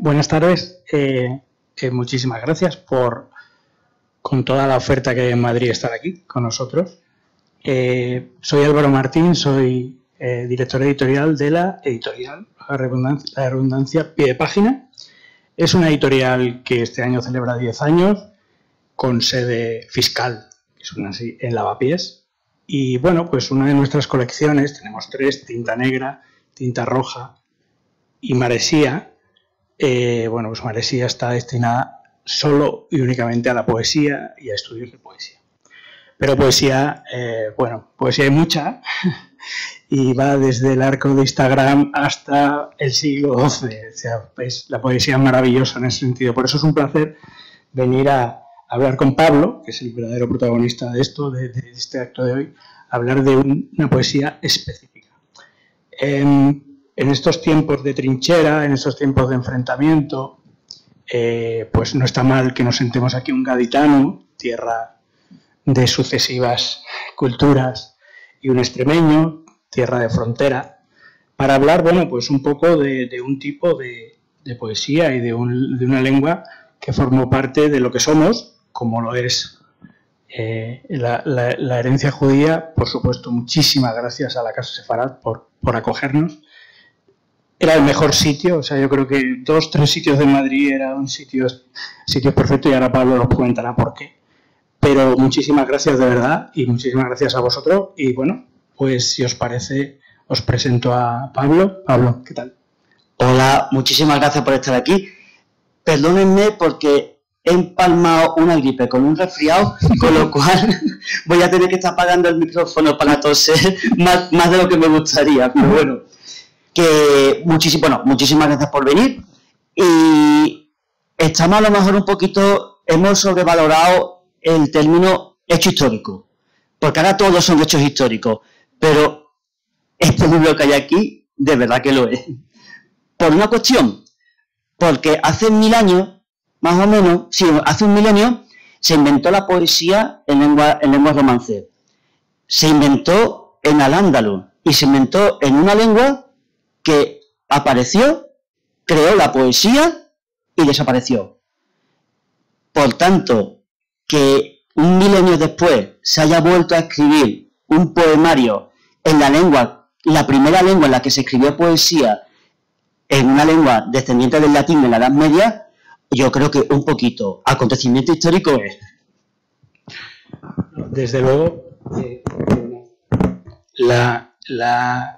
Buenas tardes. Muchísimas gracias con toda la oferta que hay en Madrid, estar aquí con nosotros. Soy Álvaro Martín, soy director editorial de la editorial, la redundancia, Pie de Página. Es una editorial que este año celebra 10 años, con sede fiscal, que suena así, en Lavapiés. Y bueno, pues una de nuestras colecciones, tenemos 3, tinta negra, tinta roja y Maresía. Bueno, pues Maresía está destinada solo y únicamente a la poesía y a estudios de poesía. Pero poesía, bueno, poesía hay mucha y va desde el arco de Instagram hasta el siglo XII. O sea, es la poesía maravillosa en ese sentido. Por eso es un placer venir a hablar con Pablo, que es el verdadero protagonista de esto, de este acto de hoy, hablar de una poesía específica. En estos tiempos de trinchera, en estos tiempos de enfrentamiento, pues no está mal que nos sentemos aquí un gaditano, tierra de sucesivas culturas, y un extremeño, tierra de frontera, para hablar, bueno, pues un poco de un tipo de poesía y de una lengua que formó parte de lo que somos, como lo es la herencia judía. Por supuesto, muchísimas gracias a la Casa Sefarad por acogernos. Era el mejor sitio, o sea, yo creo que 2 o 3 sitios de Madrid eran sitios perfectos, y ahora Pablo nos comentará por qué. Pero muchísimas gracias de verdad, y muchísimas gracias a vosotros. Y bueno, pues si os parece, os presento a Pablo. Pablo, ¿qué tal? Hola, muchísimas gracias por estar aquí. Perdónenme porque he empalmado una gripe con un resfriado, con lo cual voy a tener que estar apagando el micrófono para toser más de lo que me gustaría, pero bueno. Muchísimas gracias por venir. Y estamos a lo mejor hemos sobrevalorado el término hecho histórico, porque ahora todos son hechos históricos, pero este libro que hay aquí, de verdad que lo es. Por una cuestión, porque hace 1000 años, más o menos, sí, hace un milenio, se inventó la poesía en lengua romance. Se inventó en al-ándalus y se inventó en una lengua que apareció, creó la poesía y desapareció. Por tanto, que un milenio después se haya vuelto a escribir un poemario en la primera lengua en la que se escribió poesía, en una lengua descendiente del latín en la Edad Media, yo creo que un poquito acontecimiento histórico es. Desde luego,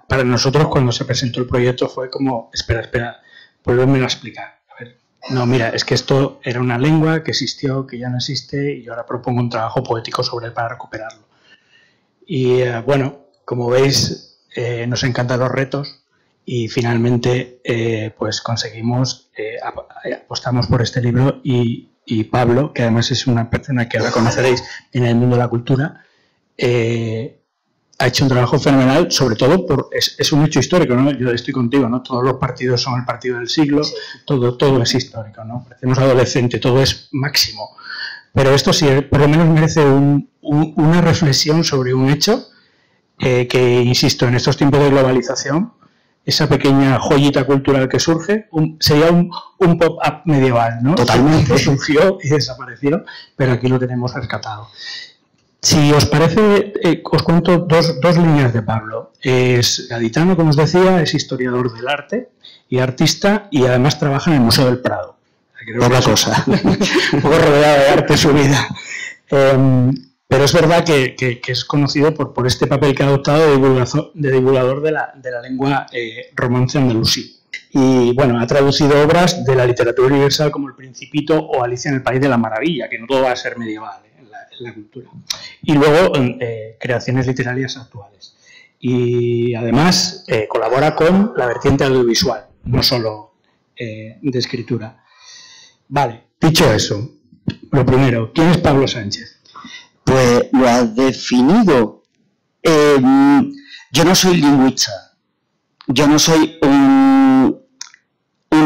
para nosotros cuando se presentó el proyecto fue como, espera, vuélvemelo a explicar. A ver, no, mira, es que esto era una lengua que existió, que ya no existe, y yo ahora propongo un trabajo poético sobre él para recuperarlo. Y bueno, como veis, nos encantan los retos, y finalmente pues conseguimos, apostamos por este libro, y Pablo, que además es una persona que ahora conoceréis en el mundo de la cultura, ha hecho un trabajo fenomenal, sobre todo es un hecho histórico, ¿no? Yo estoy contigo, ¿no? Todos los partidos son el partido del siglo, todo es histórico, ¿no? Parecemos adolescentes, todo es máximo. Pero esto sí, por lo menos merece una reflexión sobre un hecho que, insisto, en estos tiempos de globalización, esa pequeña joyita cultural que surge, sería un pop-up medieval, ¿no? Totalmente. Surgió y desapareció, pero aquí lo tenemos rescatado. Si os parece, os cuento dos líneas de Pablo. Es gaditano, como os decía, es historiador del arte y artista, y además trabaja en el Museo del Prado. Otra cosa. Un poco rodeado de arte su vida. Pero es verdad que es conocido por este papel que ha adoptado de divulgador de la lengua romance andalusí. Y bueno, ha traducido obras de la literatura universal como El Principito o Alicia en el País de la Maravilla, que no todo va a ser medieval en la cultura. Y luego creaciones literarias actuales. Y además colabora con la vertiente audiovisual, no solo de escritura. Vale, dicho eso, lo primero, ¿quién es Pablo Sánchez? Pues lo has definido. Yo no soy lingüista, yo no soy un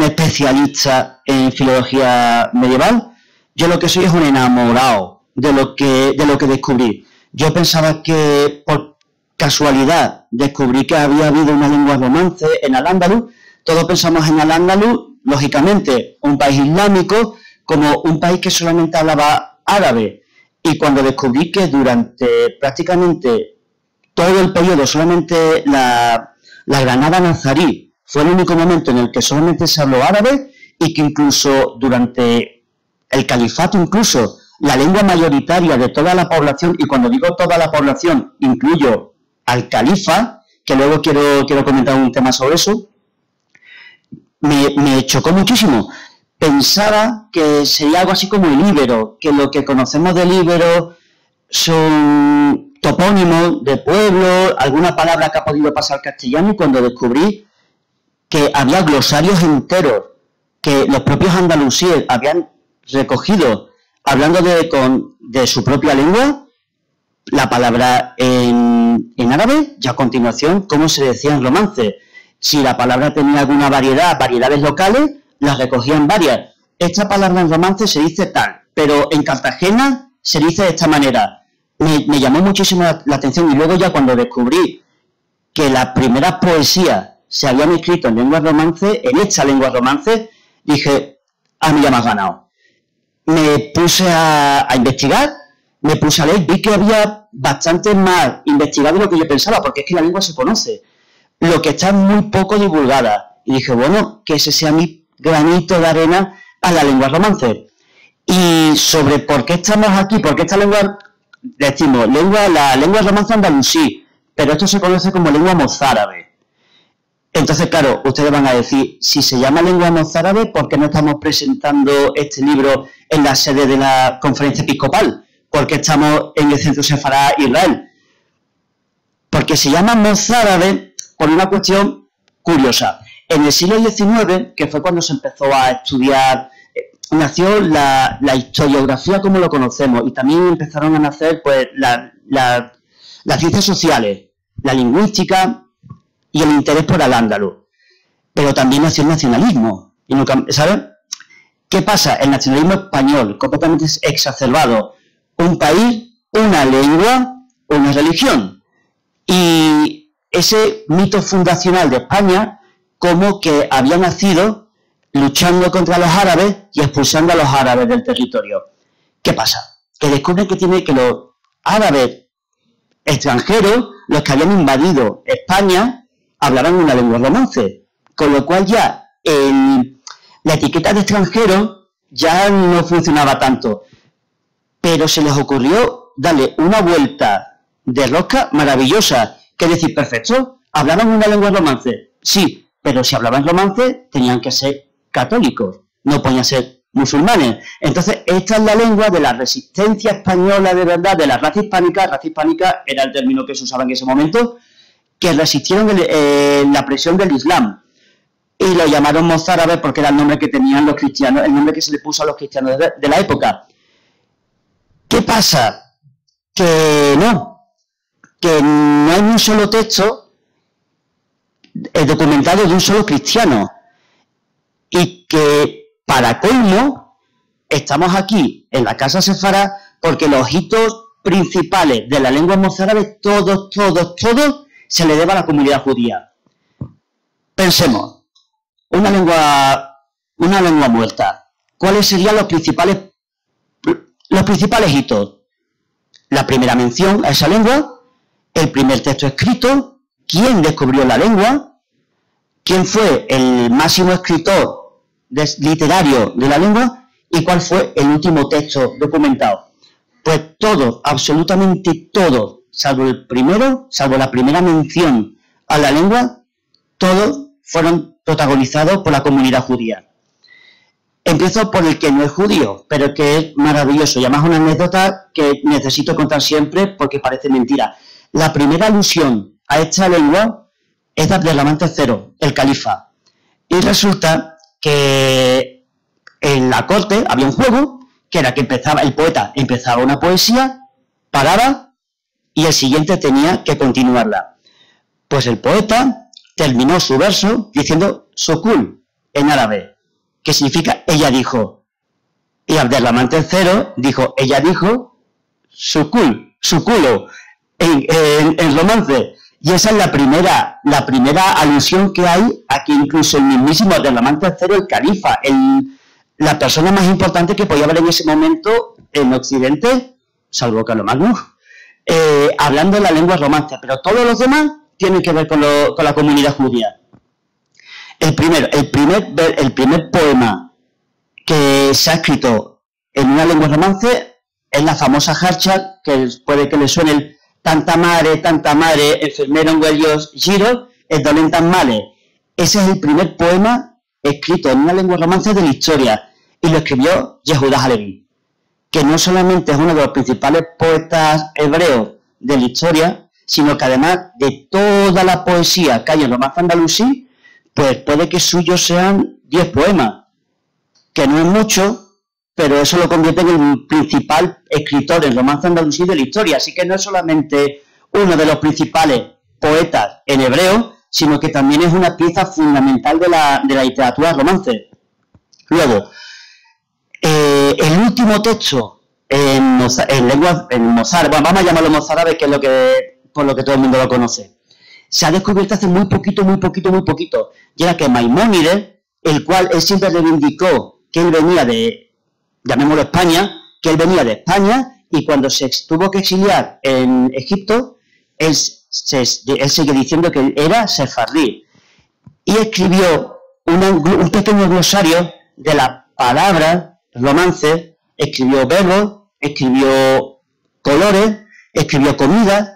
especialista en filología medieval, yo lo que soy es un enamorado de lo que descubrí. Yo pensaba que por casualidad descubrí que había habido una lengua romance en al-ándalus, todos pensamos en al-ándalus lógicamente, un país islámico como un país que solamente hablaba árabe. Y cuando descubrí que durante prácticamente todo el periodo solamente la Granada nazarí fue el único momento en el que solamente se habló árabe y que incluso durante el califato, incluso la lengua mayoritaria de toda la población, y cuando digo toda la población incluyo al califa, que luego quiero comentar un tema sobre eso, me chocó muchísimo. Pensaba que sería algo así como el íbero, que lo que conocemos del íbero son topónimos de pueblo, alguna palabra que ha podido pasar al castellano, y cuando descubrí que había glosarios enteros que los propios andalusíes habían recogido, hablando de su propia lengua, la palabra en árabe, y a continuación cómo se decía en romance. Si la palabra tenía alguna variedades locales, las recogían varias. Esta palabra en romance se dice tal, pero en Cartagena se dice de esta manera. Me llamó muchísimo la atención, y luego ya cuando descubrí que las primeras poesías se habían escrito en lengua romance, en esta lengua romance, dije, a mí ya me has ganado. Me puse a investigar, me puse a leer, vi que había bastante más investigado de lo que yo pensaba, porque es que la lengua se conoce, lo que está muy poco divulgada. Y dije, bueno, que ese sea mi granito de arena a la lengua romance. Y sobre por qué estamos aquí, porque esta lengua, decimos, la lengua romance andalusí, pero esto se conoce como lengua mozárabe. Entonces, claro, ustedes van a decir, si se llama lengua mozárabe, ¿por qué no estamos presentando este libro en la sede de la conferencia episcopal? ¿Por qué estamos en el Centro Sefará Israel? Porque se llama mozárabe por una cuestión curiosa. En el siglo XIX, que fue cuando se empezó a estudiar, nació la historiografía como lo conocemos, y también empezaron a nacer pues las ciencias sociales, la lingüística y el interés por el andaluz. Pero también nació el nacionalismo. ¿Sabes? ¿Qué pasa? El nacionalismo español, completamente exacerbado. Un país, una lengua, una religión. Y ese mito fundacional de España, como que había nacido luchando contra los árabes y expulsando a los árabes del territorio. ¿Qué pasa? Que descubren que los árabes extranjeros, los que habían invadido España, hablaban una lengua romance, con lo cual ya la etiqueta de extranjero ya no funcionaba tanto. Pero se les ocurrió darle una vuelta de rosca maravillosa, que decir, perfecto, ¿hablaban una lengua romance? Sí, pero si hablaban romance tenían que ser católicos, no podían ser musulmanes. Entonces, esta es la lengua de la resistencia española de verdad, de la raza hispánica. Raza hispánica era el término que se usaba en ese momento, que resistieron la presión del Islam, y lo llamaron mozárabes porque era el nombre que tenían los cristianos, el nombre que se le puso a los cristianos de la época. ¿Qué pasa? Que no hay un solo texto documentado de un solo cristiano, y que para colmo estamos aquí en la Casa Sefará porque los hitos principales de la lengua mozárabe, todos se le debe a la comunidad judía. Pensemos, una lengua muerta. ¿Cuáles serían los principales hitos? La primera mención a esa lengua, el primer texto escrito, quién descubrió la lengua, quién fue el máximo escritor literario de la lengua y cuál fue el último texto documentado. Pues todo, absolutamente todo, salvo la primera mención a la lengua, todos fueron protagonizados por la comunidad judía. Empiezo por el que no es judío, pero que es maravilloso, y además una anécdota que necesito contar siempre porque parece mentira. La primera alusión a esta lengua es de Abderramán III, el califa. Y resulta que en la corte había un juego, que era que el poeta empezaba una poesía, paraba, y el siguiente tenía que continuarla. Pues el poeta terminó su verso diciendo sukul en árabe, que significa ella dijo. Y Abderramán III dijo, ella dijo, sukul, su culo, en romance. Y esa es la primera alusión que hay a que incluso el mismísimo Abderramán III, el califa, la persona más importante que podía haber en ese momento en Occidente, salvo Carlomagno, hablando la lengua romance, pero todos los demás tienen que ver con la comunidad judía. El primer poema que se ha escrito en una lengua romance es la famosa Harcha, que puede que le suene el tanta mare, enfermero en huellos giro, el dolentan male. Ese es el primer poema escrito en una lengua romance de la historia, y lo escribió Yehuda Halevi, que no solamente es uno de los principales poetas hebreos de la historia, sino que además de toda la poesía que hay en romance andalusí, pues puede que suyos sean 10 poemas, que no es mucho, pero eso lo convierte en el principal escritor en romance andalusí de la historia. Así que no es solamente uno de los principales poetas en hebreo, sino que también es una pieza fundamental de la literatura romance. Luego, el último texto en mozárabe, bueno, vamos a llamarlo mozárabe, que es por lo que todo el mundo lo conoce, se ha descubierto hace muy poquito, ya que Maimónides, el cual él siempre reivindicó que él venía de, llamémoslo España, que él venía de España, y cuando se tuvo que exiliar en Egipto, él sigue diciendo que él era sefardí, y escribió un pequeño glosario de las palabras romance, escribió verbos, escribió colores, escribió comida,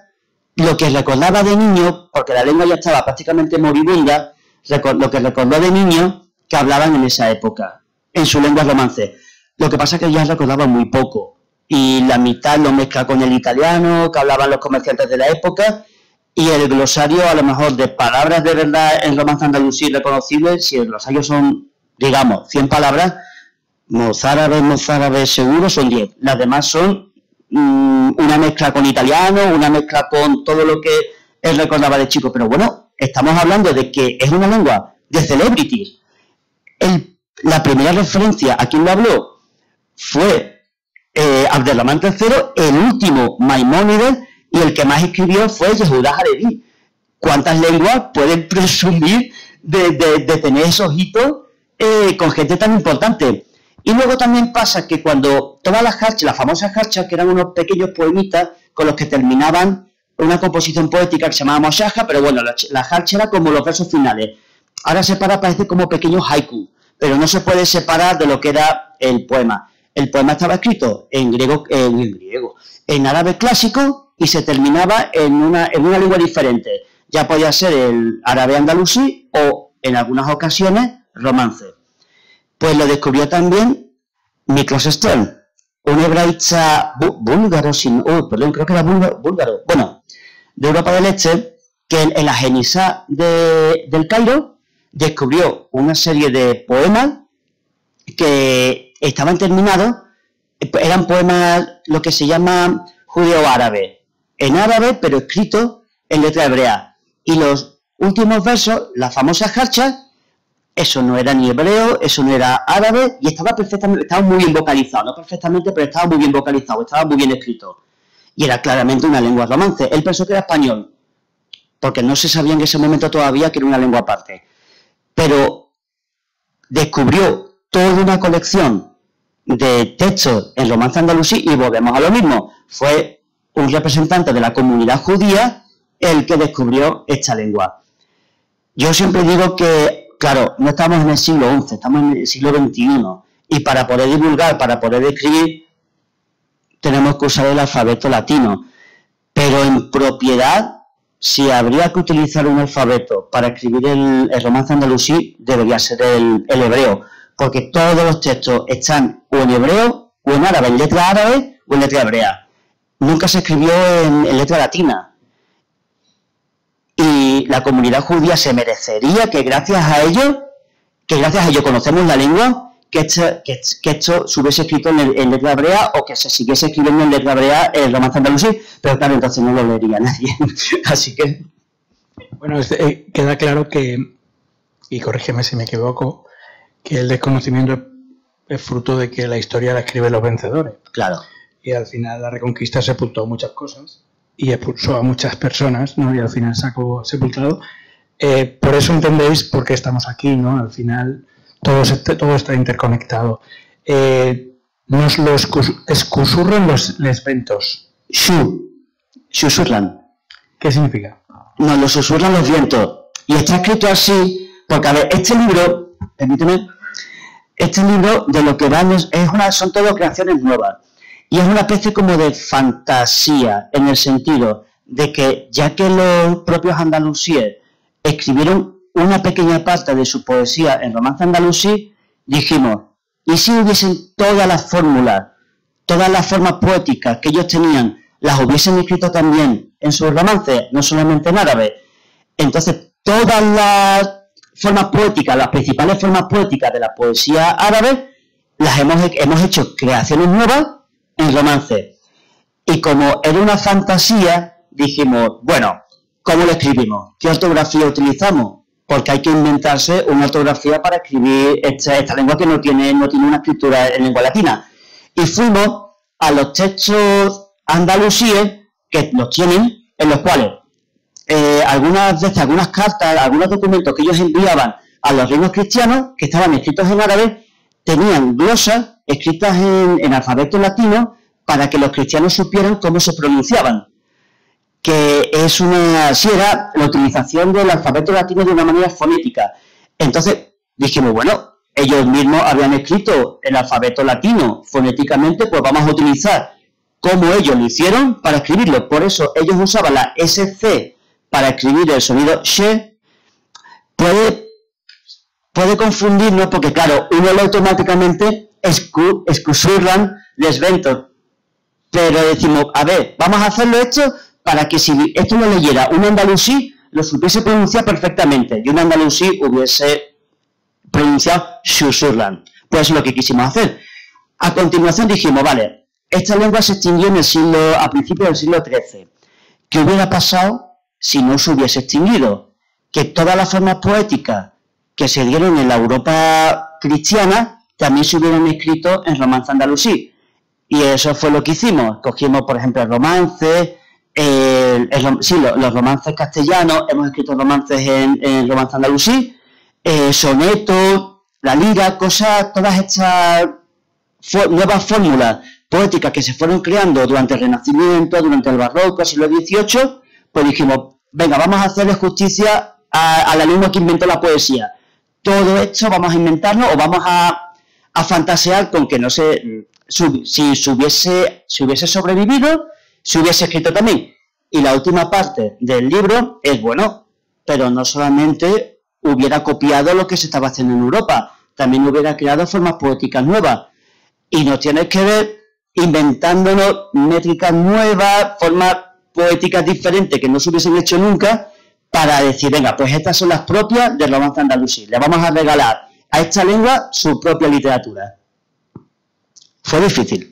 lo que recordaba de niño, porque la lengua ya estaba prácticamente moribunda, lo que recordó de niño que hablaban en esa época, en su lengua romance. Lo que pasa es que ya recordaba muy poco, y la mitad lo mezcla con el italiano, que hablaban los comerciantes de la época, y el glosario, a lo mejor, de palabras de verdad en romance andalusí reconocibles, si el glosario son, digamos, 100 palabras, mozárabe seguro son 10. Las demás son una mezcla con italiano, una mezcla con todo lo que él recordaba de chico. Pero bueno, estamos hablando de que es una lengua de celebrities. La primera referencia a quien lo habló fue Abderramán III, el último Maimónides, y el que más escribió fue Yehuda Halevi. ¿Cuántas lenguas pueden presumir de tener esos hitos con gente tan importante? Y luego también pasa que cuando todas las famosas harchas, que eran unos pequeños poemitas con los que terminaban una composición poética que se llamaba Moshaja, pero bueno, la harcha era como los versos finales. Ahora parece como pequeños haiku, pero no se puede separar de lo que era el poema. El poema estaba escrito en árabe clásico, y se terminaba en una lengua diferente. Ya podía ser el árabe andalusí o, en algunas ocasiones, romance. Pues lo descubrió también Miklos Stern, un hebraísta búlgaro, creo que era búlgaro, bueno, de Europa del Este, que en la Genisá del Cairo descubrió una serie de poemas que estaban terminados, eran poemas lo que se llama judeo-árabe, en árabe pero escrito en letra hebrea, y los últimos versos, las famosas harchas, eso no era ni hebreo, eso no era árabe, y estaba muy bien vocalizado, no perfectamente, pero estaba muy bien vocalizado, estaba muy bien escrito, y era claramente una lengua romance. Él pensó que era español, porque no se sabía en ese momento todavía que era una lengua aparte, pero descubrió toda una colección de textos en romance andalusí, y volvemos a lo mismo, fue un representante de la comunidad judía el que descubrió esta lengua. Yo siempre digo que, claro, no estamos en el siglo XI, estamos en el siglo XXI, y para poder divulgar, para poder escribir, tenemos que usar el alfabeto latino, pero en propiedad, si habría que utilizar un alfabeto para escribir el romance andalusí, debería ser el hebreo, porque todos los textos están o en hebreo, o en árabe, en letra árabe, o en letra hebrea. Nunca se escribió en letra latina. Y la comunidad judía se merecería que gracias a ello conocemos la lengua, que esto se hubiese escrito en letra hebrea, o que se siguiese escribiendo en letra hebrea el romance andalusí, pero claro, entonces no lo leería nadie. Así que... Bueno, queda claro que, y corrígeme si me equivoco, que el desconocimiento es fruto de que la historia la escriben los vencedores. Claro. Y al final la Reconquista sepultó muchas cosas, y expulsó a muchas personas, ¿no? Y al final sacó sepultado. Por eso entendéis por qué estamos aquí, ¿no? Al final todo está interconectado. Nos lo escusurran los ventos. Susurran. ¿Qué significa? Nos lo susurran los vientos. Y está escrito así, porque a ver, este libro, permíteme, este libro de lo que van son todo creaciones nuevas. Y es una especie como de fantasía, en el sentido de que ya que los propios andalusíes escribieron una pequeña parte de su poesía en romance andalusí, dijimos, ¿y si hubiesen todas las fórmulas, todas las formas poéticas que ellos tenían, las hubiesen escrito también en sus romances, no solamente en árabe? Entonces, todas las formas poéticas, las principales formas poéticas de la poesía árabe, las hemos hecho creaciones nuevas en romance. Y como era una fantasía, dijimos, bueno, ¿cómo lo escribimos? ¿Qué ortografía utilizamos? Porque hay que inventarse una ortografía para escribir esta lengua que no tiene una escritura en lengua latina. Y fuimos a los textos andalusíes, que los tienen, en los cuales algunas veces, algunas cartas, algunos documentos que ellos enviaban a los reinos cristianos, que estaban escritos en árabe, tenían glosas escritas en alfabeto latino para que los cristianos supieran cómo se pronunciaban. Que era la utilización del alfabeto latino de una manera fonética. Entonces dijimos, bueno, ellos mismos habían escrito el alfabeto latino fonéticamente, pues vamos a utilizar como ellos lo hicieron para escribirlo. Por eso ellos usaban la SC para escribir el sonido she. Puede confundirnos porque, claro, uno lo automáticamente escusurran les ventos. Pero decimos, a ver, vamos a hacerlo esto para que si esto lo leyera un andalusí, lo supiese pronunciar perfectamente. Y un andalusí hubiese pronunciado susurran. Pues eso es lo que quisimos hacer. A continuación dijimos, vale, esta lengua se extinguió a principios del siglo XIII. ¿Qué hubiera pasado si no se hubiese extinguido? Que todas las formas poéticas que se dieron en la Europa cristiana también se hubieran escrito en romance andalusí. Y eso fue lo que hicimos. Cogimos, por ejemplo, el romance, los romances castellanos, hemos escrito romances en romance andalusí, sonetos, la lira, todas estas nuevas fórmulas poéticas que se fueron creando durante el Renacimiento, durante el Barroco, el siglo XVIII, pues dijimos, venga, vamos a hacerle justicia a la lengua que inventó la poesía. Todo esto vamos a inventarnos o vamos a fantasear con que no sé si se hubiese sobrevivido, se hubiese escrito también. Y la última parte del libro es, bueno, pero no solamente hubiera copiado lo que se estaba haciendo en Europa, también hubiera creado formas poéticas nuevas. Y nos tienes que ver inventándonos métricas nuevas, formas poéticas diferentes que no se hubiesen hecho nunca, para decir, venga, pues estas son las propias del romance andalusí. Le vamos a regalar a esta lengua su propia literatura. Fue difícil.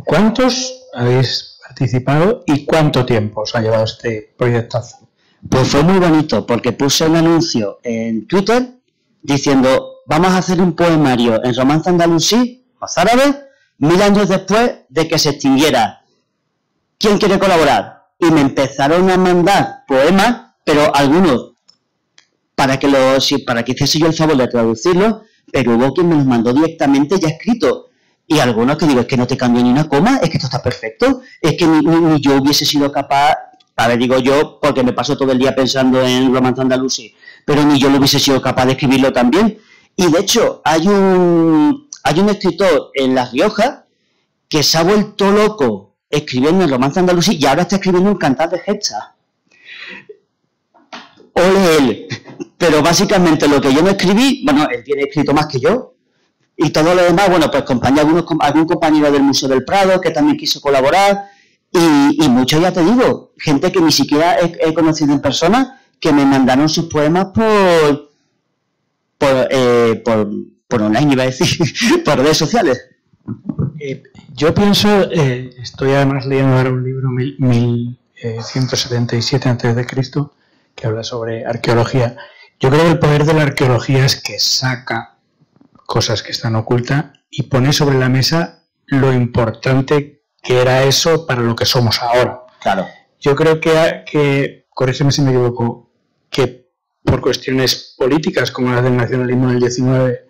¿Cuántos habéis participado y cuánto tiempo os ha llevado este proyectazo? Pues fue muy bonito, porque puse un anuncio en Twitter diciendo, vamos a hacer un poemario en romance andalusí, mozárabe, 1000 años después de que se extinguiera. ¿Quién quiere colaborar? Y me empezaron a mandar poemas, pero algunos para que hiciese yo el favor de traducirlos, pero hubo quien me los mandó directamente ya escrito. Y algunos que digo, es que no te cambio ni una coma, es que esto está perfecto, es que ni yo hubiese sido capaz, a ver, digo yo, porque me paso todo el día pensando en romance andalusí, pero ni yo lo hubiese sido capaz de escribirlo también. Y de hecho, hay un escritor en La Rioja que se ha vuelto loco escribiendo en romance andalusí y ahora está escribiendo un cantar de gesta. Ole él. Pero básicamente lo que yo no escribí, bueno, él tiene escrito más que yo. Y todo lo demás, bueno, pues algún compañero del Museo del Prado que también quiso colaborar. Y mucho, ya te digo, gente que ni siquiera he conocido en persona, que me mandaron sus poemas por online, iba a decir, por redes sociales. Yo pienso, estoy además leyendo ahora un libro, 1177 a.C., que habla sobre arqueología. Yo creo que el poder de la arqueología es que saca cosas que están ocultas y pone sobre la mesa lo importante que era eso para lo que somos ahora. Claro. Yo creo que corrígeme si me equivoco, que por cuestiones políticas como las del nacionalismo del 19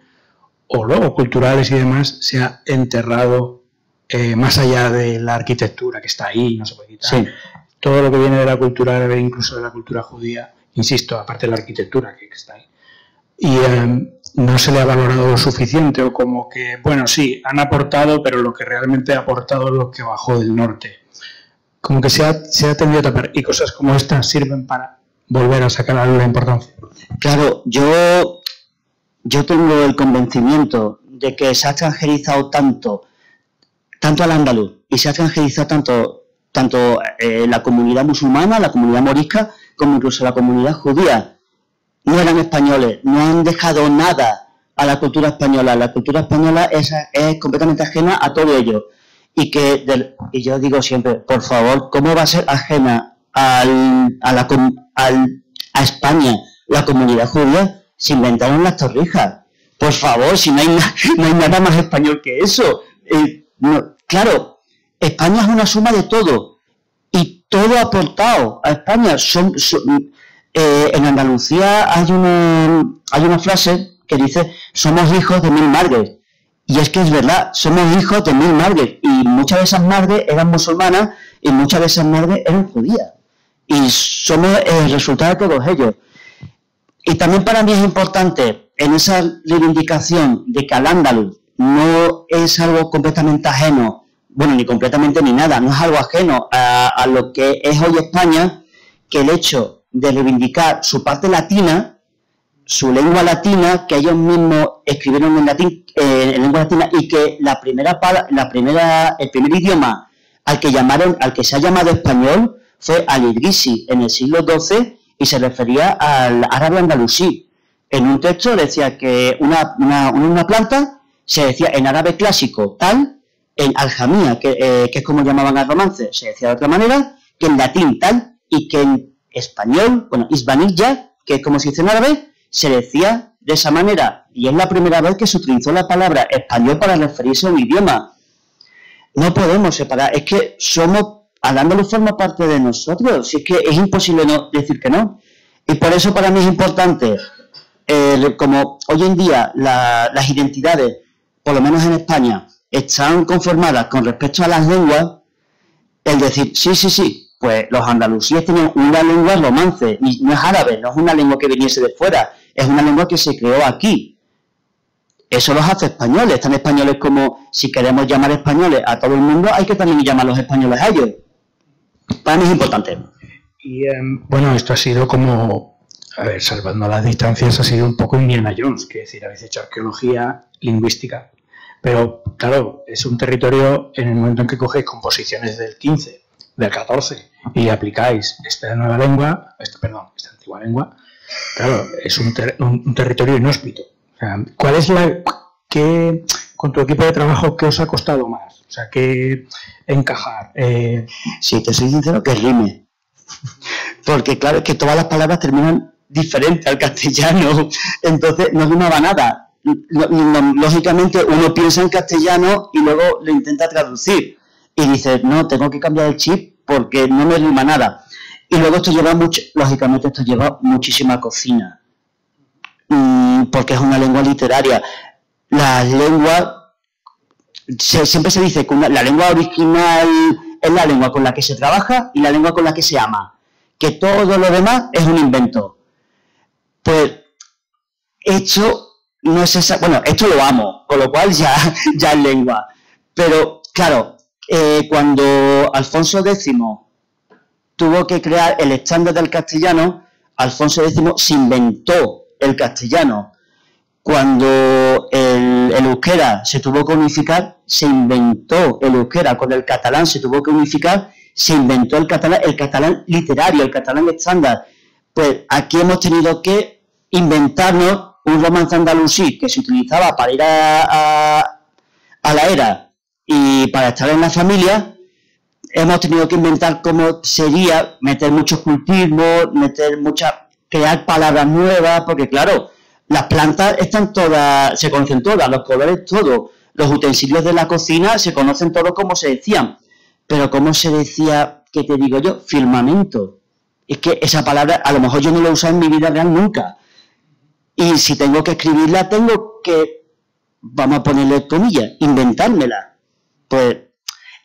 o luego culturales y demás, se ha enterrado más allá de la arquitectura que está ahí, no se puede quitar. Sí. Todo lo que viene de la cultura árabe, incluso de la cultura judía, insisto, aparte de la arquitectura que está ahí. Y no se le ha valorado lo suficiente, o como que, bueno, sí, han aportado, pero lo que realmente ha aportado es lo que bajó del norte. Como que se ha tendido a tapar, y cosas como estas sirven para volver a sacar a la importancia. Claro, yo tengo el convencimiento de que se ha extranjerizado tanto al andaluz, y se ha extranjerizado tanto la comunidad musulmana, la comunidad morisca, como incluso la comunidad judía. No eran españoles, no han dejado nada a la cultura española. La cultura española es completamente ajena a todo ello. Y yo digo siempre, por favor, ¿cómo va a ser ajena a España la comunidad judía? Se inventaron las torrijas. Por favor, si no hay nada más español que eso. Claro, España es una suma de todo. Y todo ha aportado a España. En Andalucía hay una frase que dice: somos hijos de 1000 madres. Y es que es verdad, somos hijos de 1000 madres. Y muchas de esas madres eran musulmanas y muchas de esas madres eran judías. Y somos el resultado de todos ellos. Y también para mí es importante en esa reivindicación de que al andaluz no es algo completamente ajeno, bueno, ni completamente ni nada, no es algo ajeno a lo que es hoy España, que el hecho de reivindicar su parte latina, su lengua latina, que ellos mismos escribieron en latín, en lengua latina, y que el primer idioma al que se ha llamado español fue al-Idrisi en el siglo XII, y se refería al árabe andalusí. En un texto decía que una planta se decía en árabe clásico tal, en aljamía, que es como llamaban al romance, se decía de otra manera, que en latín tal, y que en español, bueno, isbanilla, que es como se dice en árabe, se decía de esa manera. Y es la primera vez que se utilizó la palabra español para referirse a un idioma. No podemos separar, es que al andaluz forma parte de nosotros, si es que es imposible no decir que no. Y por eso para mí es importante, como hoy en día las identidades, por lo menos en España, están conformadas con respecto a las lenguas, el decir, sí, pues los andalusíes tenían una lengua romance, y no es árabe, no es una lengua que viniese de fuera, es una lengua que se creó aquí. Eso los hace españoles, tan españoles como si queremos llamar españoles a todo el mundo, hay que también llamar a los españoles a ellos. Para mí es importante. Y bueno, esto ha sido como, a ver, salvando las distancias, ha sido un poco Indiana Jones, que es decir, habéis hecho arqueología lingüística. Pero, claro, es un territorio en el momento en que cogéis composiciones del 15, del 14, y aplicáis esta nueva lengua, esta antigua lengua, claro, es un territorio inhóspito. O sea, ¿cuál es con tu equipo de trabajo, qué os ha costado más? O sea, ¿qué encajar? Sí, te soy sincero, que rime. Porque, claro, es que todas las palabras terminan diferente al castellano, entonces no rimaba nada. Lógicamente uno piensa en castellano y luego lo intenta traducir y dice, no, tengo que cambiar el chip porque no me rima nada. Y luego lógicamente esto lleva muchísima cocina, porque es una lengua literaria. Las lenguas, siempre se dice que la lengua original es la lengua con la que se trabaja y la lengua con la que se ama, que todo lo demás es un invento. Pues esto no es esa, bueno, esto lo amo, con lo cual ya es lengua. Pero, claro, cuando Alfonso X tuvo que crear el estándar del castellano, Alfonso X se inventó el castellano. Cuando el euskera se tuvo que unificar, se inventó el euskera. Cuando el catalán se tuvo que unificar, se inventó el catalán literario, el catalán estándar. Pues aquí hemos tenido que inventarnos un romance andalusí que se utilizaba para ir a la era y para estar en la familia. Hemos tenido que inventar cómo sería, meter muchos cultivos, crear palabras nuevas, porque claro, las plantas están todas, se conocen todas, los colores todos, los utensilios de la cocina se conocen todos como se decían, pero ¿cómo se decía, qué te digo yo? Firmamento. Es que esa palabra, a lo mejor yo no la he usado en mi vida real nunca. Y si tengo que escribirla, tengo que, vamos a ponerle comillas, inventármela. Pues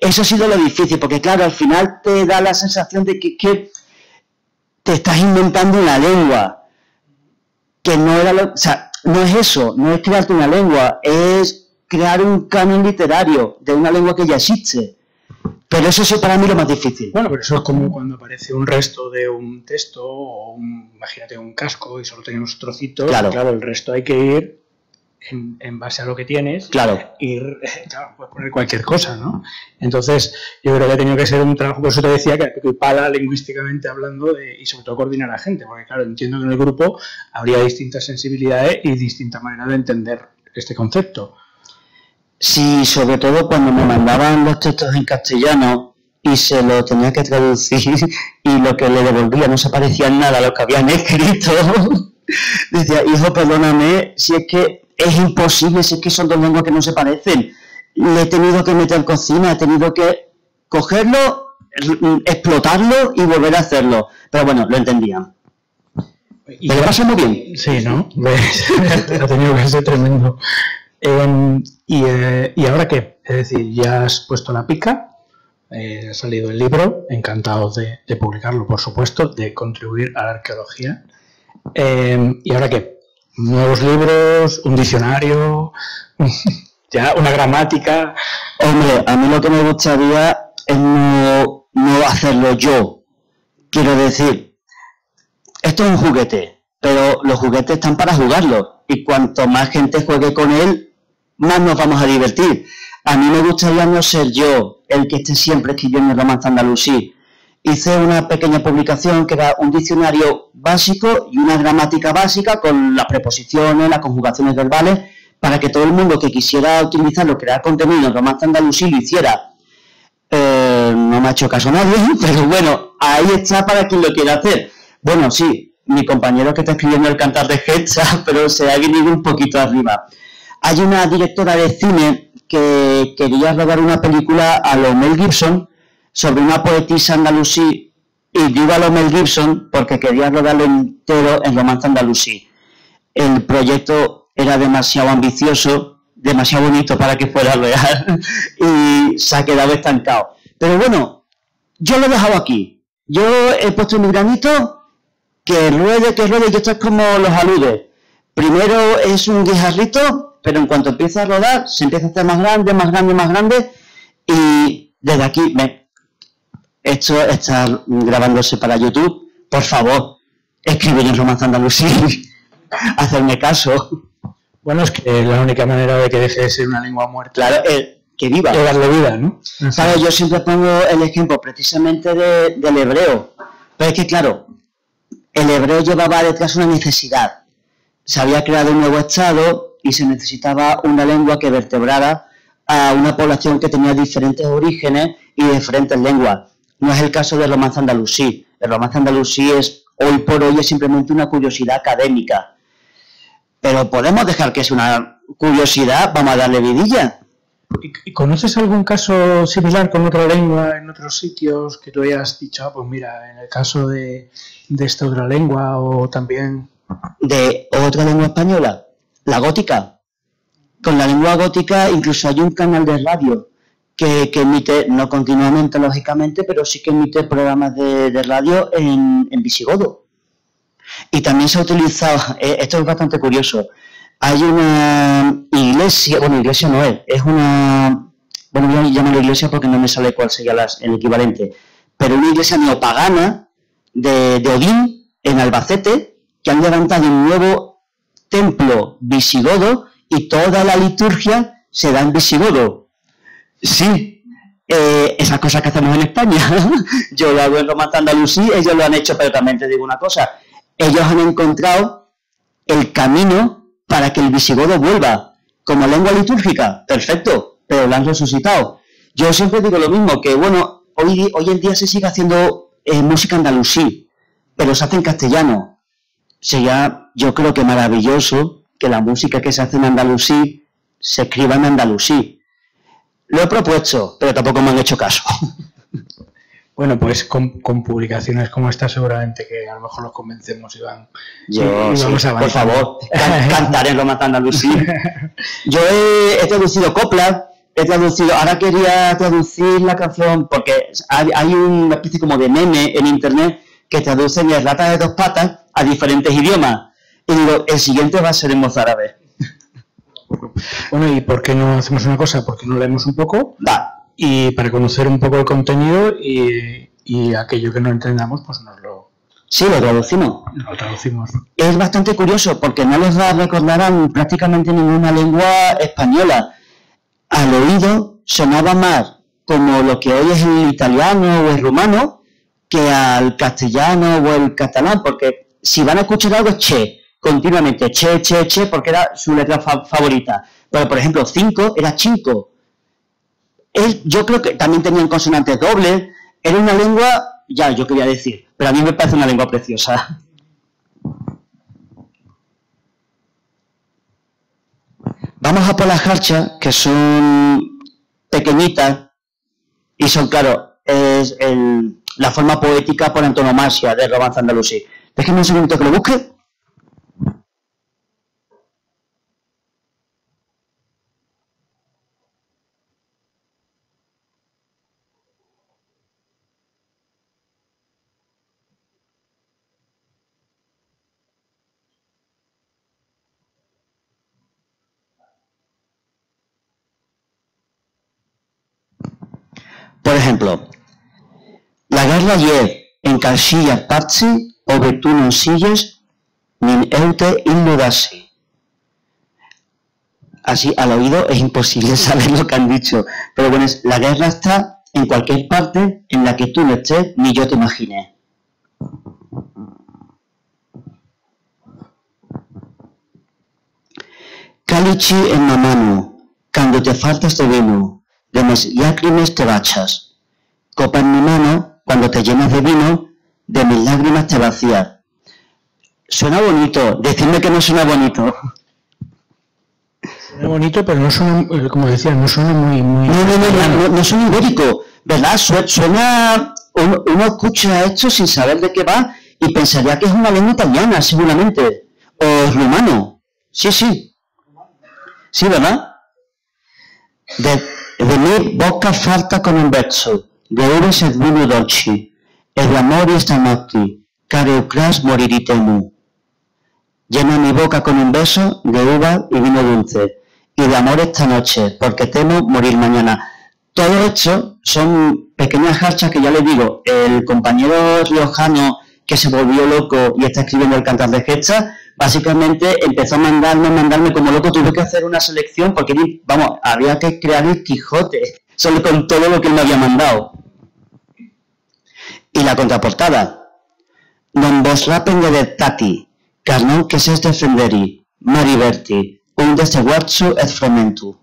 eso ha sido lo difícil, porque claro, al final te da la sensación de que te estás inventando una lengua, que no era o sea, no es eso, no es crearte una lengua, es crear un canon literario de una lengua que ya existe. Pero eso sí para mí lo más difícil. Bueno, pero eso es como cuando aparece un resto de un texto, o imagínate un casco y solo tiene unos trocitos, claro, el resto hay que ir en base a lo que tienes, claro, puedes poner cualquier cosa, ¿no? Entonces, yo creo que ha tenido que ser un trabajo, por eso te decía que pala lingüísticamente hablando y sobre todo coordinar a la gente, porque claro, entiendo que en el grupo habría distintas sensibilidades y distintas maneras de entender este concepto. Sí, sobre todo cuando me mandaban los textos en castellano y se lo tenía que traducir y lo que le devolvía no se parecía en nada a lo que habían escrito. Decía, hijo, perdóname, si es que es imposible, si es que son dos lenguas que no se parecen. Le he tenido que meter cocina, he tenido que cogerlo, explotarlo y volver a hacerlo. Pero bueno, lo entendían. ¿Me lo pasa muy bien? Sí, ¿no? Ha tenido que ser tremendo. ¿Y ahora qué? Es decir, ya has puesto la pica, ha salido el libro, encantados de publicarlo, por supuesto, de contribuir a la arqueología. ¿Y ahora qué? ¿Nuevos libros? ¿Un diccionario? ¿Ya una gramática? Hombre, a mí lo que me gustaría es no hacerlo yo. Quiero decir, esto es un juguete, pero los juguetes están para jugarlos. Y cuanto más gente juegue con él, más nos vamos a divertir. A mí me gustaría no ser yo el que esté siempre escribiendo el romance andalusí. Hice una pequeña publicación que era un diccionario básico y una gramática básica con las preposiciones, las conjugaciones verbales, para que todo el mundo que quisiera utilizarlo, crear contenido en el romance andalusí lo hiciera. No me ha hecho caso nadie, pero bueno, ahí está para quien lo quiera hacer. Bueno, sí, mi compañero que está escribiendo el Cantar de Getxa, pero se ha venido un poquito arriba. Hay una directora de cine que quería rodar una película a lo Mel Gibson sobre una poetisa andalusí, y digo a lo Mel Gibson porque quería rodarlo entero en romance andalusí. El proyecto era demasiado ambicioso, demasiado bonito para que fuera real, y se ha quedado estancado. Pero bueno, yo lo he dejado aquí. Yo he puesto mi granito, que ruede, y esto es como los aludes. Primero es un guijarrito, pero en cuanto empieza a rodar, se empieza a hacer más grande, más grande, más grande, y desde aquí, esto está grabándose para YouTube, por favor, escribir en romance andalusí, hacerme caso. Bueno, es que la única manera de que deje de ser una lengua muerta, claro, que viva. Es darle vida, ¿no? Claro, yo siempre pongo el ejemplo precisamente del hebreo, pero es que claro, el hebreo llevaba detrás una necesidad. Se había creado un nuevo estado y se necesitaba una lengua que vertebrara a una población que tenía diferentes orígenes y diferentes lenguas. No es el caso del romance andalusí. El romance andalusí hoy por hoy es simplemente una curiosidad académica. Pero podemos dejar que es una curiosidad, vamos a darle vidilla. ¿Y conoces algún caso similar con otra lengua en otros sitios que tú hayas dicho, pues mira, en el caso de esta otra lengua o también... ¿De otra lengua española? La gótica. Con la lengua gótica incluso hay un canal de radio que emite, no continuamente, lógicamente, pero sí que emite programas de radio en visigodo. Y también se ha utilizado, esto es bastante curioso, hay una iglesia, bueno, iglesia no es una, bueno, voy a llamarlo iglesia porque no me sale cuál sería el equivalente, pero una iglesia neopagana de Odín, en Albacete, que han levantado un nuevo templo visigodo y toda la liturgia se da en visigodo. Sí, esas cosas que hacemos en España. Yo lo hago en romance andalusí, ellos lo han hecho, pero también te digo una cosa, ellos han encontrado el camino para que el visigodo vuelva como lengua litúrgica, perfecto, pero lo han resucitado. Yo siempre digo lo mismo, que bueno, hoy en día se sigue haciendo música andalusí, pero se hace en castellano. Sería, yo creo que maravilloso que la música que se hace en andalusí se escriba en andalusí. Lo he propuesto, pero tampoco me han hecho caso. Bueno, pues con publicaciones como esta seguramente que a lo mejor los convencemos, Iván. Yo, sí, por favor, cantaré Romance Andalusí. Yo he traducido coplas, ahora quería traducir la canción, porque hay una especie como de meme en internet que traducen las ratas de dos patas a diferentes idiomas. Y digo, el siguiente va a ser en mozárabe. Bueno, ¿y por qué no hacemos una cosa? ¿Por qué no leemos un poco? Va. Y para conocer un poco el contenido y aquello que no entendamos, pues nos lo... Sí, lo traducimos. Lo traducimos. Es bastante curioso porque no les va a recordar a prácticamente ninguna lengua española. Al oído sonaba más como lo que hoy es el italiano o el rumano que al castellano o el catalán, porque si van a escuchar algo es che, continuamente, che, porque era su letra favorita. Pero, por ejemplo, 5 era chinco. Yo creo que también tenían consonantes dobles. Era una lengua, ya yo quería decir, pero a mí me parece una lengua preciosa. Vamos a por las jarchas, que son pequeñitas y son, claro, es la forma poética por antonomasia del romance andalusí. Déjenme un segundito que lo busque. Por ejemplo, la guerra ayer en Calcilla Pazzi o tu non sigues min eute illudassi. Así al oído es imposible saber lo que han dicho, pero bueno, la guerra está en cualquier parte en la que tú no estés ni yo te imagine. Calici en la mano, cuando te faltas de vino, de mis lágrimas te bachas. Copa en mi mano, cuando te llenas de vino, de mis lágrimas te vacías. Suena bonito, decidme que no suena bonito. Suena bonito, pero no suena, como decía, no suena muy... No suena ibérico, ¿verdad? Suena... Uno escucha esto sin saber de qué va y pensaría que es una lengua italiana, seguramente. O rumano. Sí. Sí, ¿verdad? De mí bocca falta con un verso, de ures et vino dolci, e de amor esta notte, care ucras moriritemu. Llena mi boca con un beso de uva y vino dulce, y de amor esta noche, porque temo morir mañana. Todo esto son pequeñas jarchas que ya les digo, el compañero riojano que se volvió loco y está escribiendo el Cantar de Gestas, básicamente empezó a mandarme como loco, tuve que hacer una selección porque, vamos, había que crear el Quijote, solo con todo lo que él me había mandado. Y la contraportada. Non vos rapen de tati, car non que ses defenderi, mari verti, un desteguarzu et frementu.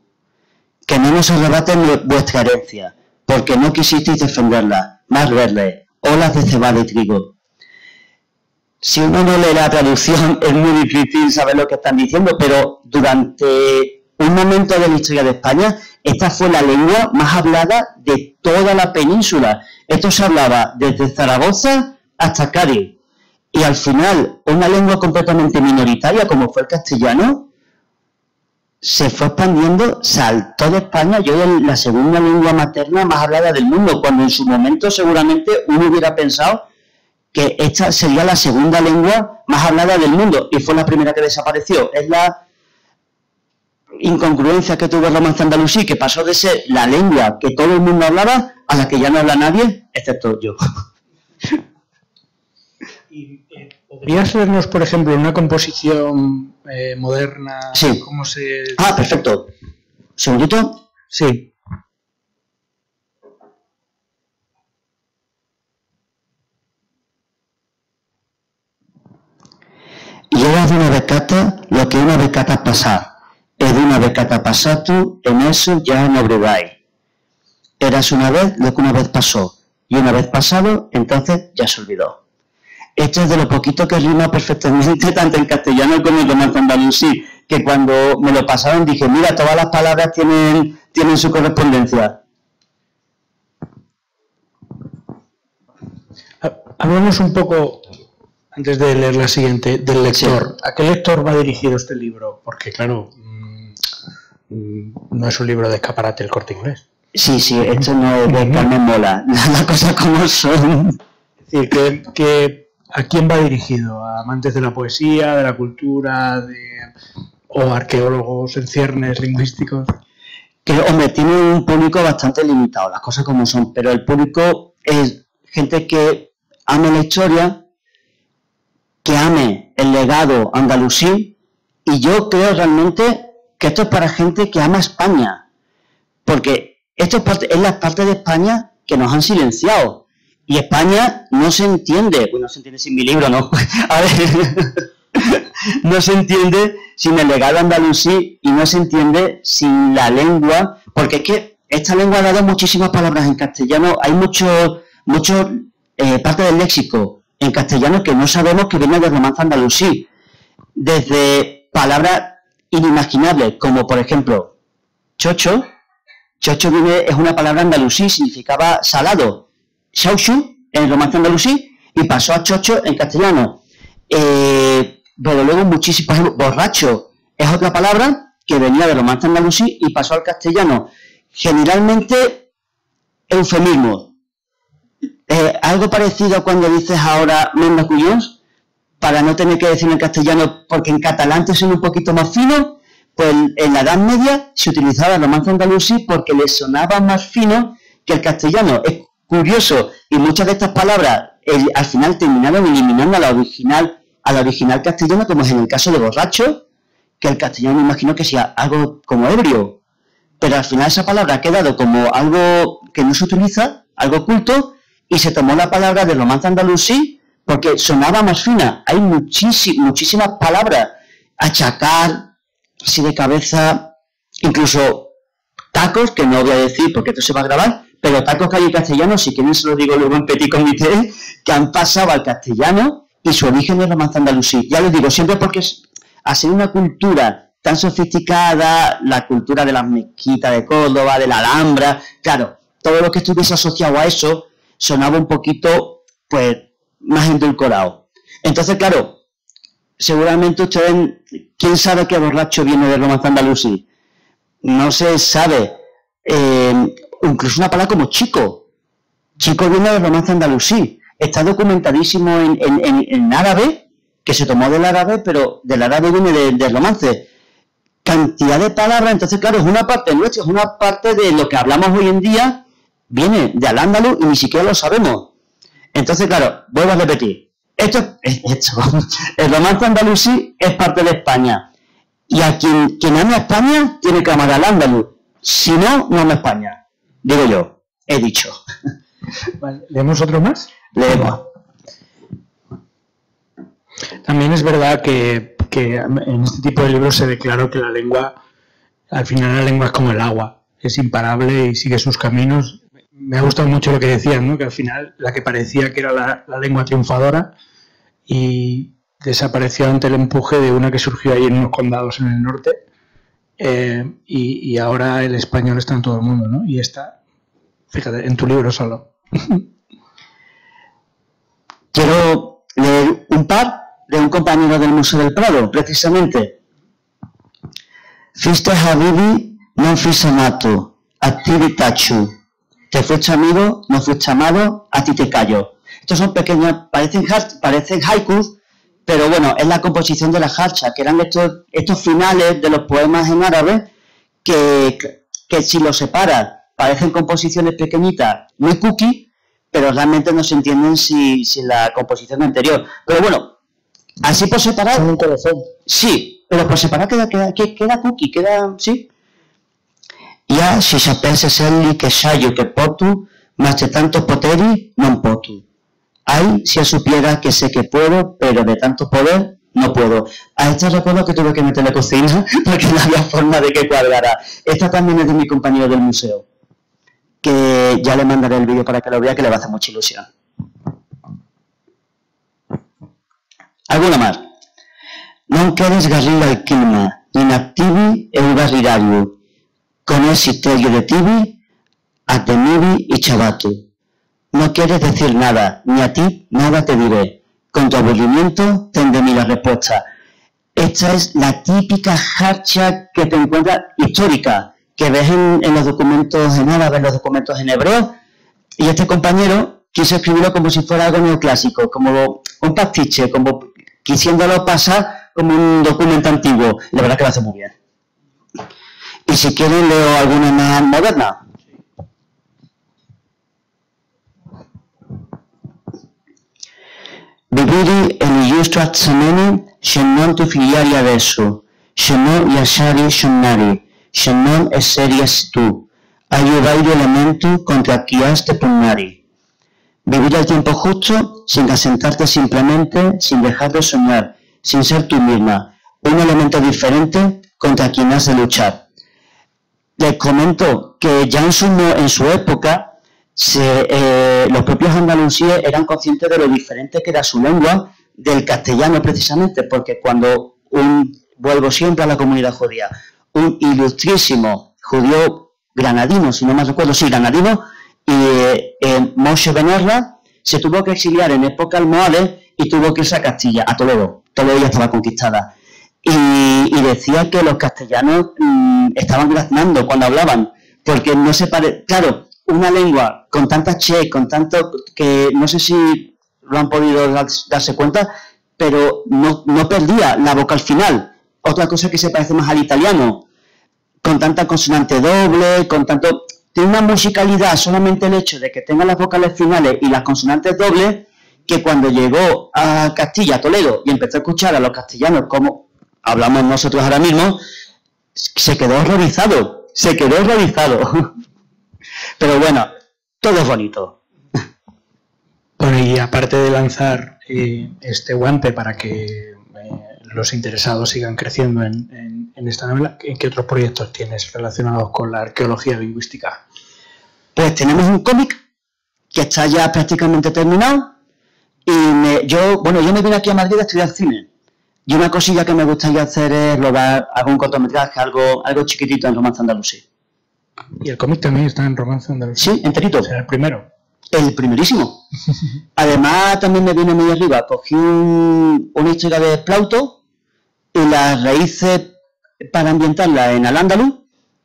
Que no nos arrebaten vuestra herencia, porque no quisisteis defenderla, más verle, olas de cebada y trigo. Si uno no lee la traducción es muy difícil saber lo que están diciendo, pero durante un momento de la historia de España, esta fue la lengua más hablada de toda la península. Esto se hablaba desde Zaragoza hasta Cádiz. Y al final, una lengua completamente minoritaria, como fue el castellano, se fue expandiendo, saltó de España, y hoy es la segunda lengua materna más hablada del mundo, cuando en su momento seguramente uno hubiera pensado que esta sería la segunda lengua más hablada del mundo, y fue la primera que desapareció. Es la incongruencia que tuvo el romance andalusí, que pasó de ser la lengua que todo el mundo hablaba a la que ya no habla nadie, excepto yo. ¿Podrías leernos, por ejemplo, una composición moderna? Sí. ¿Cómo se...? Ah, perfecto. ¿Un segundito? Sí. Llevas de una becata lo que una becata pasa, e de una becata pasar tú, en eso ya no bregáis. Eras una vez lo que una vez pasó, y una vez pasado, entonces ya se olvidó. Esto es de lo poquito que rima perfectamente, tanto en castellano como en romance andalusí, que cuando me lo pasaron dije, mira, todas las palabras tienen su correspondencia. Hablamos un poco, antes de leer la siguiente, del lector. ¿A qué lector va dirigido este libro? Porque, claro, no es un libro de escaparate El Corte Inglés. Sí, esto no es de Carmen Mola, las cosas como son. Es decir, que ¿a quién va dirigido? ¿A amantes de la poesía, de la cultura, o arqueólogos en ciernes lingüísticos? Que, hombre, tiene un público bastante limitado, las cosas como son, pero el público es gente que ame la historia, que ame el legado andalusí, y yo creo realmente que esto es para gente que ama España, porque esto es la parte de España que nos han silenciado, y España no se entiende, bueno, no se entiende sin mi libro, ¿no? A ver, no se entiende sin el legado andalusí y no se entiende sin la lengua, porque es que esta lengua ha dado muchísimas palabras en castellano, hay mucho parte del léxico en castellano que no sabemos que viene del romance andalusí, desde palabras inimaginables, como por ejemplo, chocho es una palabra andalusí, significaba salado, xauxu en el romance andalusí y pasó a chocho en castellano. Pero luego muchísimo, por ejemplo, borracho es otra palabra que venía del romance andalusí y pasó al castellano. Generalmente, eufemismo. Algo parecido a cuando dices ahora menda cuyons, para no tener que decir en castellano, porque en catalán te suena un poquito más fino, pues en la Edad Media se utilizaba el romance andalusí porque le sonaba más fino que el castellano. Es curioso, y muchas de estas palabras al final terminaron eliminando a la original castellana, como es en el caso de borracho, que el castellano me imagino que sea algo como ebrio, pero al final esa palabra ha quedado como algo que no se utiliza, algo culto, y se tomó la palabra de romance andalusí porque sonaba más fina. Hay muchísimas palabras, achacar, así de cabeza, incluso tacos, que no voy a decir porque esto se va a grabar, pero tacos que hay en castellano, si quieren se lo digo luego en petit comité, que han pasado al castellano y su origen es romance andalusí. Ya les digo, siempre porque al ser una cultura tan sofisticada, la cultura de las mezquitas de Córdoba, de la Alhambra, claro, todo lo que estuviese asociado a eso sonaba un poquito, pues, más endulcorado. Entonces, claro, seguramente ustedes, ¿quién sabe que borracho viene del romance andalusí? No se sabe. Incluso una palabra como chico. Chico viene del romance andalusí. Está documentadísimo en árabe, que se tomó del árabe, pero del árabe viene del romance. Cantidad de palabras, entonces claro, es una parte nuestra, es una parte de lo que hablamos hoy en día, viene de al-ándalus y ni siquiera lo sabemos. Entonces claro, vuelvo a repetir, el romance andalusí es parte de España, y a quien ama España tiene que amar al ándalus, si no, no ama España, digo yo, he dicho. Vale, ¿leemos otro más? Leemos. También es verdad que en este tipo de libros se ve claro que la lengua, al final la lengua es como el agua, es imparable y sigue sus caminos. Me ha gustado mucho lo que decían, ¿no? Que al final la que parecía que era la lengua triunfadora y desapareció ante el empuje de una que surgió ahí en unos condados en el norte, y ahora el español está en todo el mundo, ¿no? Y está, fíjate, en tu libro solo. Quiero leer un par de un compañero del Museo del Prado, precisamente. Fuiste Habibi, non fuiste amato, a ti te tachu. Te fuiste amigo, no fuiste amado, a ti te callo. Estos son pequeños, parecen haikus, pero bueno, es la composición de la harsha, que eran estos finales de los poemas en árabe que si los separas parecen composiciones pequeñitas, muy cookie, pero realmente no se entienden sin la composición anterior. Pero bueno, así por separar... Son un corazón. Sí, pero por separar queda cookie, queda... sí. Ya, si sapesse selli che saio che potu, mas de tantos poteri non potu. Ay, si él supiera que sé que puedo, pero de tanto poder no puedo. A esta recuerdo que tuve que meterle cocina porque no había forma de que cuadrara. Esta también es de mi compañero del museo, que ya le mandaré el vídeo para que lo vea, que le va a hacer mucha ilusión. Alguna más. Non queres garrila al clima, inactivi e un garrirario, con el siterio de tibi, atemibi y chabatu. no quieres decir nada, ni a ti nada te diré. Con tu aburrimiento ten de mí la respuesta. Esta es la típica jarcha que te encuentras histórica, que ves en los documentos en árabe, en los documentos en hebreo, y este compañero quiso escribirlo como si fuera algo neoclásico, como un pastiche, como quisiéndolo pasar como un documento antiguo. La verdad que lo hace muy bien. Y si quieren leo alguna más moderna. Viviri eliustra tsameni shennon tu filiari adesso, shennon yashari shonnari, shennon esserias tu, ayudairo elementu contra chiaste pugnari. Vivir el tiempo justo, sin asentarte simplemente, sin dejar de soñar, sin ser tú misma, un elemento diferente contra quien has de luchar. Les comento que ya en su época, los propios andalusíes eran conscientes de lo diferente que era su lengua del castellano precisamente, porque cuando vuelvo siempre a la comunidad judía, un ilustrísimo judío granadino, si no me recuerdo, sí, granadino, Moshe Ben Erra, se tuvo que exiliar en época almohade y tuvo que irse a Castilla, a Toledo. Toledo ya estaba conquistada. Y decía que los castellanos estaban graznando cuando hablaban, porque no se parece. Claro, una lengua con tantas che, con tanto que no sé si lo han podido darse cuenta, pero no perdía la vocal final. Otra cosa que se parece más al italiano, con tanta consonante doble, con tanto. Tiene una musicalidad solamente el hecho de que tenga las vocales finales y las consonantes dobles, que cuando llegó a Castilla, a Toledo, y empezó a escuchar a los castellanos como hablamos nosotros ahora mismo, se quedó horrorizado, Pero bueno, todo es bonito. Bueno, y aparte de lanzar este guante para que los interesados sigan creciendo en esta novela, ¿qué otros proyectos tienes relacionados con la arqueología lingüística? Pues tenemos un cómic que está ya prácticamente terminado y yo me vine aquí a Madrid a estudiar cine. Y una cosilla que me gustaría hacer es rodar algún cortometraje, algo chiquitito en Romance Andalusí. ¿Y el cómic también está en Romance Andalusí? Sí, enterito. ¿Será el primero? El primerísimo. Además, también me vine muy arriba. Cogí una historia de Plauto y la rehice para ambientarla en Al-Ándalus.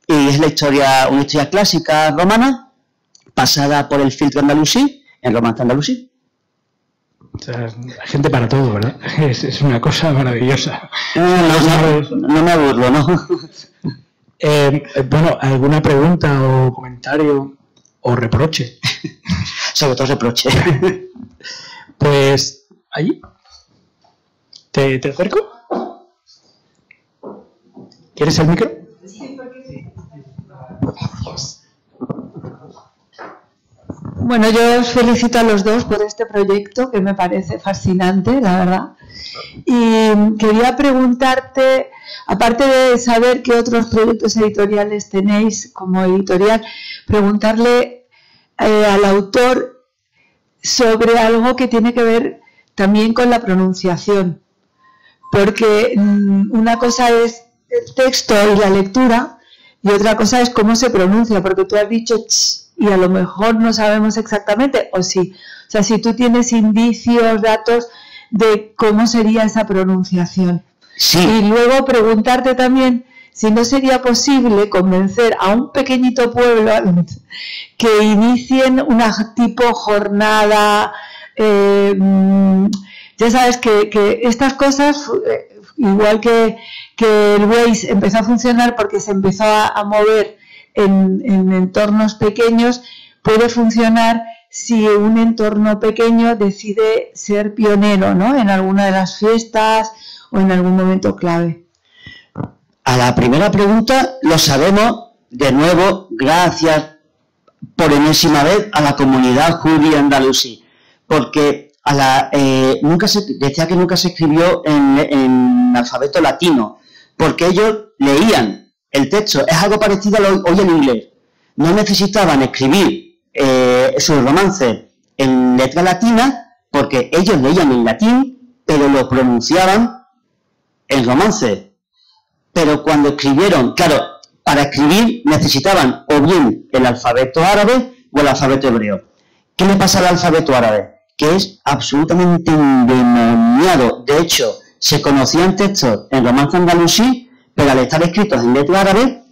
Y es una historia clásica romana, pasada por el filtro andalusí, en Romance Andalusí. O sea, hay gente para todo, ¿verdad? Es una cosa maravillosa. No me aburro, ¿no? Bueno, ¿alguna pregunta o comentario o reproche? Sobre todo reproche. Pues, allí. ¿Te acerco? ¿Quieres el micro? Sí, porque sí. Gracias. Bueno, yo os felicito a los dos por este proyecto que me parece fascinante, la verdad. Y quería preguntarte, aparte de saber qué otros proyectos editoriales tenéis como editorial, preguntarle al autor sobre algo que tiene que ver también con la pronunciación. Porque una cosa es el texto y la lectura y otra cosa es cómo se pronuncia, porque tú has dicho ch, y a lo mejor no sabemos exactamente, o sí. O sea, si tú tienes indicios, datos de cómo sería esa pronunciación. Sí. Y luego preguntarte también si no sería posible convencer a un pequeñito pueblo que inicien una tipo jornada. Ya sabes que estas cosas, igual que el Waze empezó a funcionar porque se empezó a mover en entornos pequeños, puede funcionar si un entorno pequeño decide ser pionero, ¿no?, en alguna de las fiestas o en algún momento clave. A la primera pregunta lo sabemos, de nuevo, gracias por enésima vez a la comunidad judía andalusí, porque decía que nunca se escribió en alfabeto latino, porque ellos leían el texto. Es algo parecido a hoy en inglés. No necesitaban escribir sus romances en letra latina porque ellos leían en latín, pero lo pronunciaban en romance. Pero cuando escribieron, claro, para escribir necesitaban o bien el alfabeto árabe o el alfabeto hebreo. ¿Qué le pasa al alfabeto árabe? Que es absolutamente endemoniado. De hecho, se conocían textos en romance andalusí, pero al estar escritos en letra árabe,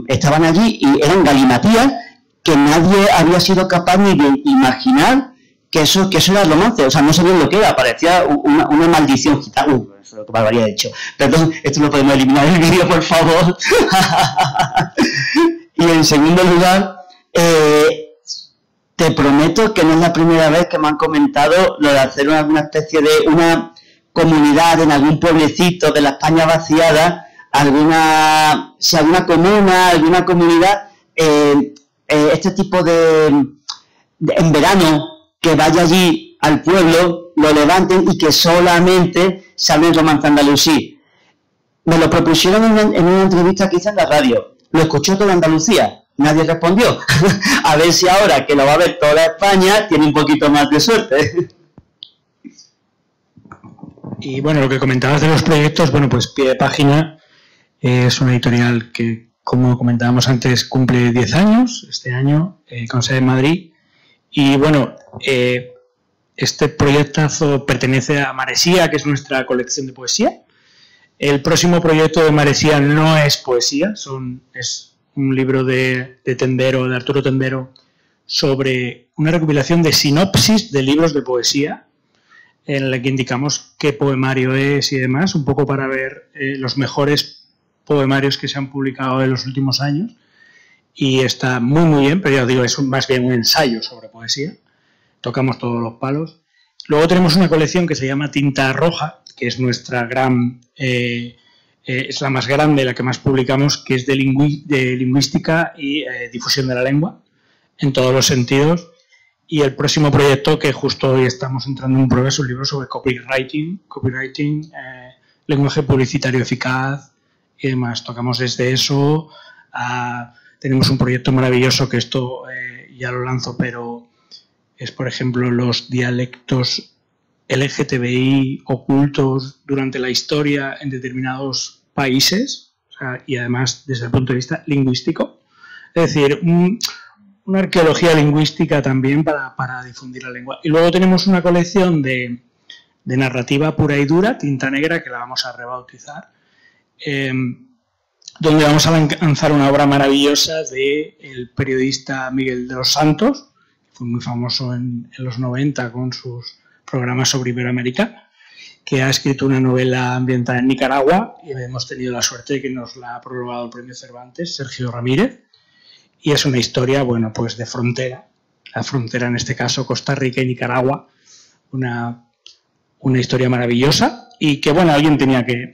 estaban allí y eran galimatías que nadie había sido capaz ni de imaginar que eso era el romance. O sea, no sabían lo que era, parecía una maldición gitana. Eso es lo que me habría dicho. Perdón, esto lo podemos eliminar del vídeo, por favor. Y en segundo lugar, te prometo que no es la primera vez que me han comentado lo de hacer una especie de una comunidad en algún pueblecito de la España vaciada, alguna comuna, alguna comunidad, este tipo en verano, que vaya allí al pueblo, lo levanten y que solamente se hable en romance andalusí. Me lo propusieron en una entrevista que hice en la radio. Lo escuchó toda Andalucía. Nadie respondió. A ver si ahora, que lo va a ver toda España, tiene un poquito más de suerte. Y bueno, lo que comentabas de los proyectos, bueno, pues Pie de Página es una editorial que, como comentábamos antes, cumple 10 años este año, con sede en Madrid. Y bueno, este proyectazo pertenece a Maresía, que es nuestra colección de poesía. El próximo proyecto de Maresía no es poesía, es un libro de Arturo Tendero, sobre una recopilación de sinopsis de libros de poesía, en la que indicamos qué poemario es y demás, un poco para ver los mejores poemarios que se han publicado en los últimos años. Y está muy muy bien, pero ya os digo, es más bien un ensayo sobre poesía. Tocamos todos los palos. Luego tenemos una colección que se llama Tinta Roja, que es nuestra gran... es la más grande, la que más publicamos, que es de lingüística y difusión de la lengua, en todos los sentidos. Y el próximo proyecto, que justo hoy estamos entrando en un programa, es un libro sobre copywriting, lenguaje publicitario eficaz y demás. Tocamos desde eso a... Tenemos un proyecto maravilloso, que esto ya lo lanzo, pero es, por ejemplo, los dialectos LGTBI ocultos durante la historia en determinados países, o sea, y además desde el punto de vista lingüístico. Es decir, una arqueología lingüística también para difundir la lengua. Y luego tenemos una colección de narrativa pura y dura, tinta negra, que la vamos a rebautizar, donde vamos a lanzar una obra maravillosa del periodista Miguel de los Santos, que fue muy famoso en los 90 con sus programas sobre Iberoamérica, que ha escrito una novela ambientada en Nicaragua, y hemos tenido la suerte de que nos la ha prorrogado el premio Cervantes, Sergio Ramírez, y es una historia, bueno, pues de frontera, la frontera en este caso Costa Rica y Nicaragua, una historia maravillosa, y que, bueno, alguien tenía que,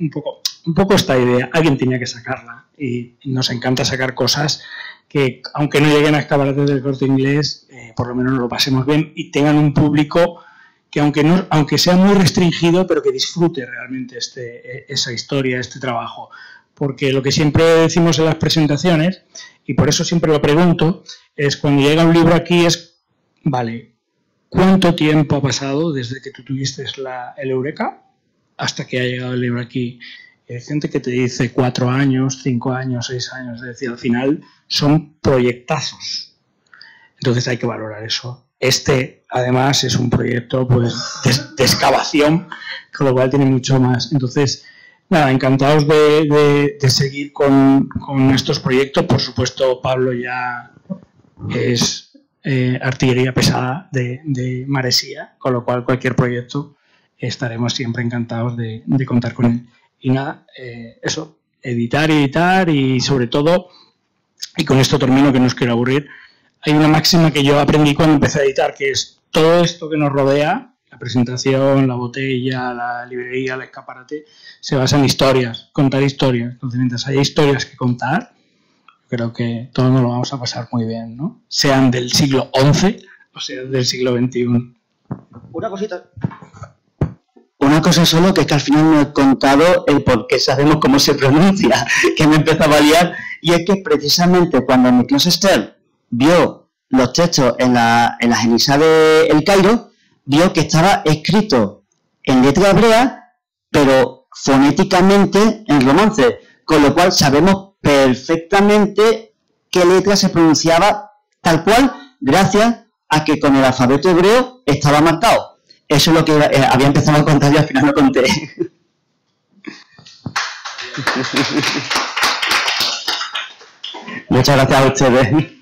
un poco esta idea, alguien tenía que sacarla, y nos encanta sacar cosas que, aunque no lleguen a escaparates del Corte Inglés, por lo menos nos lo pasemos bien y tengan un público que, aunque sea muy restringido, pero que disfrute realmente esa historia, este trabajo. Porque lo que siempre decimos en las presentaciones, y por eso siempre lo pregunto, es cuando llega un libro aquí es, vale, ¿cuánto tiempo ha pasado desde que tú tuviste el Eureka hasta que ha llegado el libro aquí? Hay gente que te dice 4 años, 5 años, 6 años, es decir, al final son proyectazos. Entonces hay que valorar eso. Además, es un proyecto pues, de excavación, con lo cual tiene mucho más. Entonces, nada, encantados de seguir con estos proyectos. Por supuesto, Pablo ya es artillería pesada de Maresía, con lo cual cualquier proyecto estaremos siempre encantados de contar con él. Y nada, eso, editar y sobre todo, y con esto termino que no os quiero aburrir, hay una máxima que yo aprendí cuando empecé a editar, que es todo esto que nos rodea, la presentación, la botella, la librería, el escaparate, se basa en historias, contar historias. Entonces, mientras haya historias que contar, creo que todos nos lo vamos a pasar muy bien, ¿no? Sean del siglo XI o sean del siglo XXI. Una cosita. Una cosa solo, que es que al final no he contado el por qué sabemos cómo se pronuncia, que me empezaba a liar, y es que precisamente cuando Miklos Stern vio los textos en la Genisá de El Cairo, vio que estaba escrito en letra hebrea, pero fonéticamente en romance, con lo cual sabemos perfectamente qué letra se pronunciaba tal cual, gracias a que con el alfabeto hebreo estaba marcado. Eso es lo que había empezado a contar y al final lo conté. Muchas gracias a ustedes.